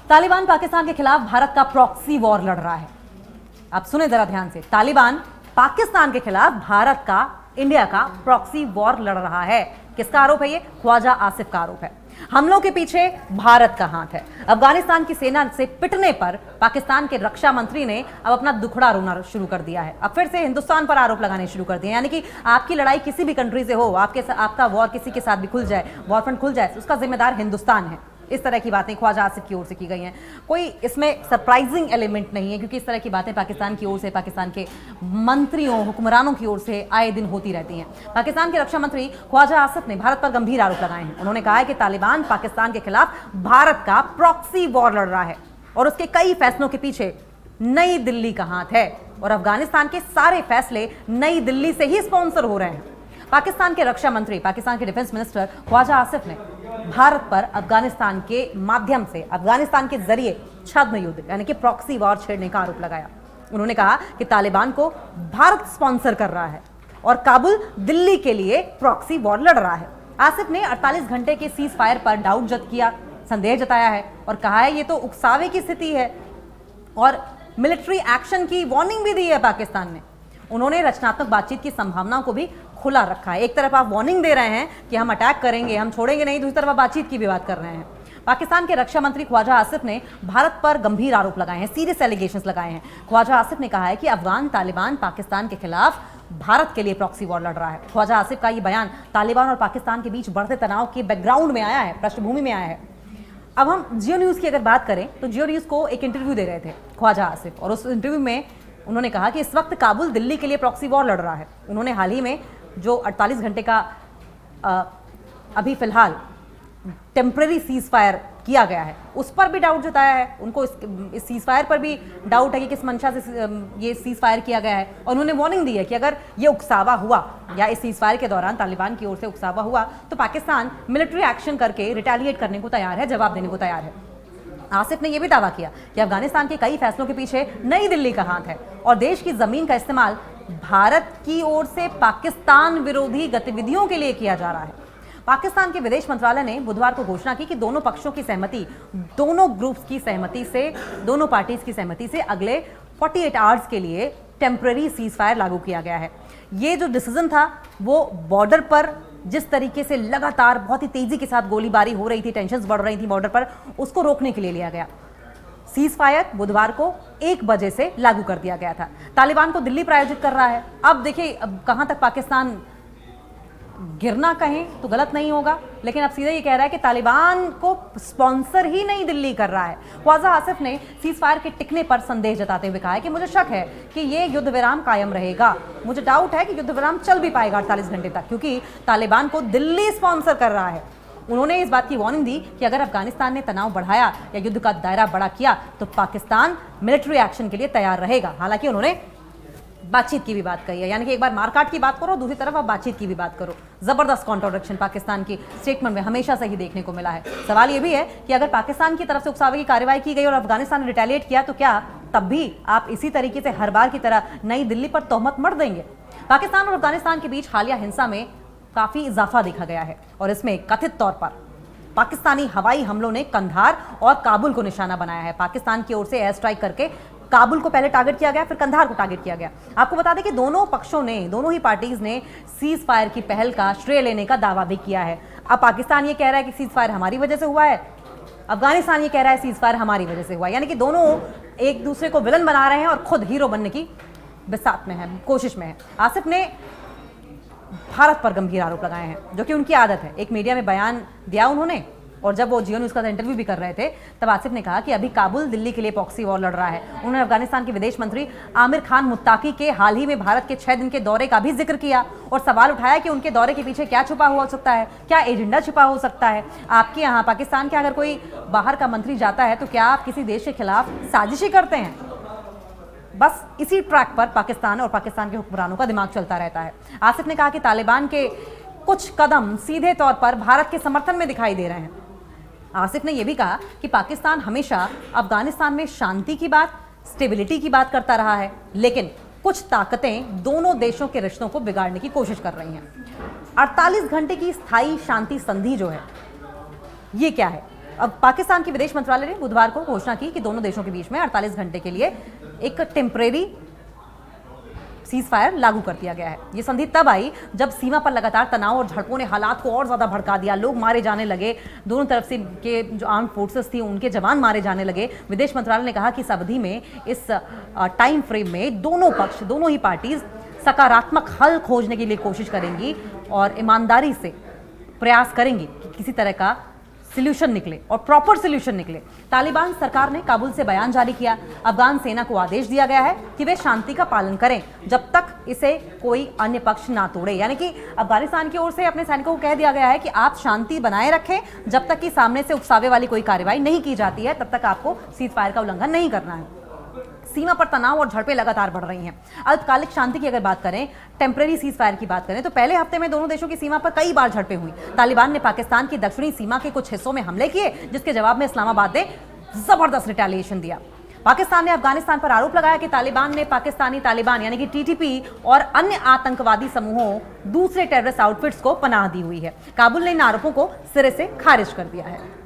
तालिबान पाकिस्तान के खिलाफ भारत का प्रॉक्सी वॉर लड़ रहा है। आप सुने जरा ध्यान से, तालिबान पाकिस्तान के खिलाफ भारत का, इंडिया का प्रॉक्सी वॉर लड़ रहा है। किसका आरोप है ये? ख्वाजा आसिफ का आरोप है। हमलों के पीछे भारत का हाथ है। अफगानिस्तान की सेना से पिटने पर पाकिस्तान के रक्षा मंत्री ने अब अपना दुखड़ा रोना शुरू कर दिया है। अब फिर से हिंदुस्तान पर आरोप लगाने शुरू कर दिए, यानी कि आपकी लड़ाई किसी भी कंट्री से हो, आपका वॉर किसी के साथ भी खुल जाए, वॉर फ्रंट खुल जाए, उसका जिम्मेदार हिंदुस्तान है। इस तरह की बातें ख्वाजा आसिफ की ओर से की गई हैं। कोई इसमें सरप्राइजिंग एलिमेंट नहीं है, क्योंकि इस तरह की बातें पाकिस्तान की ओर से, पाकिस्तान के मंत्रियों, हुक्मरानों की ओर से आए दिन होती रहती हैं। पाकिस्तान के रक्षा मंत्री ख्वाजा आसिफ ने भारत पर गंभीर आरोप लगाए हैं। उन्होंने कहा है कि तालिबान पाकिस्तान के खिलाफ भारत का प्रॉक्सी वॉर लड़ रहा है और उसके कई फैसलों के पीछे नई दिल्ली का हाथ है और अफगानिस्तान के सारे फैसले नई दिल्ली से ही स्पॉन्सर हो रहे हैं। पाकिस्तान के रक्षा मंत्री, पाकिस्तान के डिफेंस मिनिस्टर ख्वाजा आसिफ ने भारत पर अफगानिस्तान के माध्यम से, अफगानिस्तान के जरिए छद्म युद्ध यानी कि प्रॉक्सी वॉर छेड़ने का आरोप लगाया। उन्होंने कहा कि तालिबान को भारत स्पॉन्सर कर रहा है और काबुल दिल्ली के लिए प्रॉक्सी वॉर लड़ रहा है। आसिफ ने 48 घंटे के सीज फायर पर डाउट व्यक्त किया, संदेह जताया है और कहा है ये तो उकसावे की स्थिति है और मिलिट्री एक्शन की वार्निंग भी दी है पाकिस्तान ने। उन्होंने रचनात्मक बातचीत की संभावनाओं को भी खुला रखा है। एक तरफ आप वार्निंग दे रहे हैं कि हम अटैक करेंगे, हम छोड़ेंगे नहीं, दूसरी तरफ आप बातचीत की भी बात कर रहे हैं। पाकिस्तान के रक्षा मंत्री ख्वाजा आसिफ ने भारत पर गंभीर आरोप लगाए हैं, सीरियस एलिगेशंस लगाए हैं। ख्वाजा आसिफ ने कहा है कि अफगान तालिबान पाकिस्तान के खिलाफ भारत के लिए प्रॉक्सी वॉर लड़ रहा है। ख्वाजा आसिफ का ये बयान तालिबान और पाकिस्तान के बीच बढ़ते तनाव के बैकग्राउंड में आया है, पृष्ठभूमि में आया है। अब हम जियो न्यूज़ की अगर बात करें तो जियो न्यूज़ को एक इंटरव्यू दे रहे थे ख्वाजा आसिफ और उस इंटरव्यू में उन्होंने कहा कि इस वक्त काबुल दिल्ली के लिए प्रॉक्सी वॉर लड़ रहा है। उन्होंने हाल ही में जो 48 घंटे का अभी फिलहाल टेम्परेरी सीज फायर किया गया है उस पर भी डाउट जताया है। उनको इस सीज फायर पर भी डाउट है कि किस मंशा से ये सीज फायर किया गया है और उन्होंने वार्निंग दी है कि अगर ये उकसावा हुआ या इस सीज फायर के दौरान तालिबान की ओर से उकसावा हुआ तो पाकिस्तान मिलिट्री एक्शन करके रिटेलिएट करने को तैयार है, जवाब देने को तैयार है। आसिफ ने यह भी दावा किया कि अफगानिस्तान के कई फैसलों के पीछे नई दिल्ली का हाथ है और देश की जमीन का इस्तेमाल भारत की ओर से पाकिस्तान विरोधी गतिविधियों के लिए किया जा रहा है। पाकिस्तान के विदेश मंत्रालय ने बुधवार को घोषणा की कि दोनों पक्षों की सहमति, दोनों ग्रुप्स की सहमति से, दोनों पार्टीज की सहमति से अगले 48 आवर्स के लिए टेम्पररी सीज फायर लागू किया गया है। ये जो डिसीजन था वो बॉर्डर पर जिस तरीके से लगातार बहुत ही तेजी के साथ गोलीबारी हो रही थी, टेंशन्स बढ़ रही थी बॉर्डर पर, उसको रोकने के लिए लिया गया। सीज फायर बुधवार को 1 बजे से लागू कर दिया गया था। तालिबान को दिल्ली प्रायोजित कर रहा है। अब देखिए, अब कहां तक पाकिस्तान गिरना कहें तो गलत नहीं होगा, लेकिन अब सीधे ये कह रहा है कि तालिबान को स्पॉन्सर ही नहीं दिल्ली कर रहा है। ख्वाजा आसिफ ने सीज फायर के टिकने पर संदेह जताते हुए कहा है कि मुझे शक है कि ये युद्ध विराम कायम रहेगा, मुझे डाउट है कि युद्ध विराम चल भी पाएगा 48 घंटे तक, क्योंकि तालिबान को दिल्ली स्पॉन्सर कर रहा है। उन्होंने इस बात की वार्निंग दी कि अगर अफगानिस्तान ने तनाव बढ़ाया या युद्ध का दायरा बड़ा किया तो पाकिस्तान मिलिट्री एक्शन के लिए तैयार रहेगा। हालांकि उन्होंने बातचीत की भी बात कही है, यानी कि एक बार मारकाट की बात करो, दूसरी तरफ आप बातचीत की भी बात करो। जबरदस्त कॉन्ट्रोडक्शन पाकिस्तान की स्टेटमेंट में हमेशा से ही देखने को मिला है। सवाल यह भी है कि अगर पाकिस्तान की तरफ से उकसावे की कार्रवाई की गई और अफगानिस्तान ने रिटेलिएट किया तो क्या तब भी आप इसी तरीके से हर बार की तरह नई दिल्ली पर तोहमत मढ़ देंगे? पाकिस्तान और अफगानिस्तान के बीच हालिया हिंसा में काफी इजाफा देखा गया है और इसमें कथित तौर पर पाकिस्तानी हवाई हमलों ने कंधार और काबुल को निशाना बनाया है। पाकिस्तान की ओर से एयर स्ट्राइक करके काबुल को पहले टारगेट किया गया, फिर कंधार को टारगेट किया गया। आपको बता दें कि दोनों पक्षों ने, दोनों ही पार्टीज ने सीज फायर की पहल का श्रेय लेने का दावा भी किया है। अब पाकिस्तान ये कह रहा है कि सीज फायर हमारी वजह से हुआ है, अफगानिस्तान ये कह रहा है सीज फायर हमारी वजह से हुआ है, यानी कि दोनों एक दूसरे को विलन बना रहे हैं और खुद हीरो बनने की बिसात में है, कोशिश में है। आसिफ ने भारत पर गंभीर आरोप लगाए हैं, जो कि उनकी आदत है। एक मीडिया में बयान दिया उन्होंने और जब वो जियो न्यूज़ का इंटरव्यू भी कर रहे थे तब आसिफ ने कहा कि अभी काबुल दिल्ली के लिए प्रॉक्सी वॉर लड़ रहा है। उन्होंने अफगानिस्तान के विदेश मंत्री आमिर खान मुत्ताकी के हाल ही में भारत के 6 दिन के दौरे का भी जिक्र किया और सवाल उठाया कि उनके दौरे के पीछे क्या छुपा हुआ हो सकता है, क्या एजेंडा छुपा हो सकता है। आपके यहाँ पाकिस्तान के अगर कोई बाहर का मंत्री जाता है तो क्या आप किसी देश के खिलाफ साजिशी करते हैं? बस इसी ट्रैक पर पाकिस्तान और पाकिस्तान के हुक्मरानों का दिमाग चलता रहता है। आसिफ ने कहा कि तालिबान के कुछ कदम सीधे तौर पर भारत के समर्थन में दिखाई दे रहे हैं। आसिफ ने यह भी कहा कि पाकिस्तान हमेशा अफगानिस्तान में शांति की बात, स्टेबिलिटी की बात करता रहा है, लेकिन कुछ ताकतें दोनों देशों के रिश्तों को बिगाड़ने की कोशिश कर रही हैं। 48 घंटे की स्थायी शांति संधि जो है, ये क्या है? अब पाकिस्तान की विदेश मंत्रालय ने बुधवार को घोषणा की कि दोनों देशों के बीच में 48 घंटे के लिए एक टेम्परेरी सीज फायर लागू कर दिया गया है। ये संधि तब आई जब सीमा पर लगातार तनाव और झड़पों ने हालात को और ज्यादा भड़का दिया। लोग मारे जाने लगे, दोनों तरफ से के जो आर्म फोर्सेस थी उनके जवान मारे जाने लगे। विदेश मंत्रालय ने कहा कि इस अवधि में, इस टाइम फ्रेम में दोनों पक्ष, दोनों ही पार्टीज सकारात्मक हल खोजने के लिए कोशिश करेंगी और ईमानदारी से प्रयास करेंगी कि किसी तरह का सॉल्यूशन निकले और प्रॉपर सॉल्यूशन निकले। तालिबान सरकार ने काबुल से बयान जारी किया। अफगान सेना को आदेश दिया गया है कि वे शांति का पालन करें जब तक इसे कोई अन्य पक्ष ना तोड़े। यानी कि अफगानिस्तान की ओर से अपने सैनिकों को कह दिया गया है कि आप शांति बनाए रखें, जब तक कि सामने से उकसावे वाली कोई कार्रवाई नहीं की जाती है तब तक आपको सीज फायर का उल्लंघन नहीं करना है। सीमा पर तनाव और झड़पें लगातार बढ़ रही हैं। अल्पकालिक शांति की अगर बात करें, टेम्परेरी सीज फायर की बात करें, तो पहले हफ्ते में दोनों देशों की सीमा पर कई बार झड़पें हुई। तालिबान ने पाकिस्तान की दक्षिणी सीमा के कुछ हिस्सों में हमले किए, जिसके जवाब में इस्लामाबाद ने जबरदस्त रिटेलिएशन दिया। पाकिस्तान ने अफगानिस्तान पर आरोप लगाया कि तालिबान ने पाकिस्तानी तालिबान यानी कि टीटीपी और अन्य आतंकवादी समूहों, दूसरे टेररिस्ट आउटफिट्स को पनाह दी हुई है। काबुल ने इन आरोपों को सिरे से खारिज कर दिया है।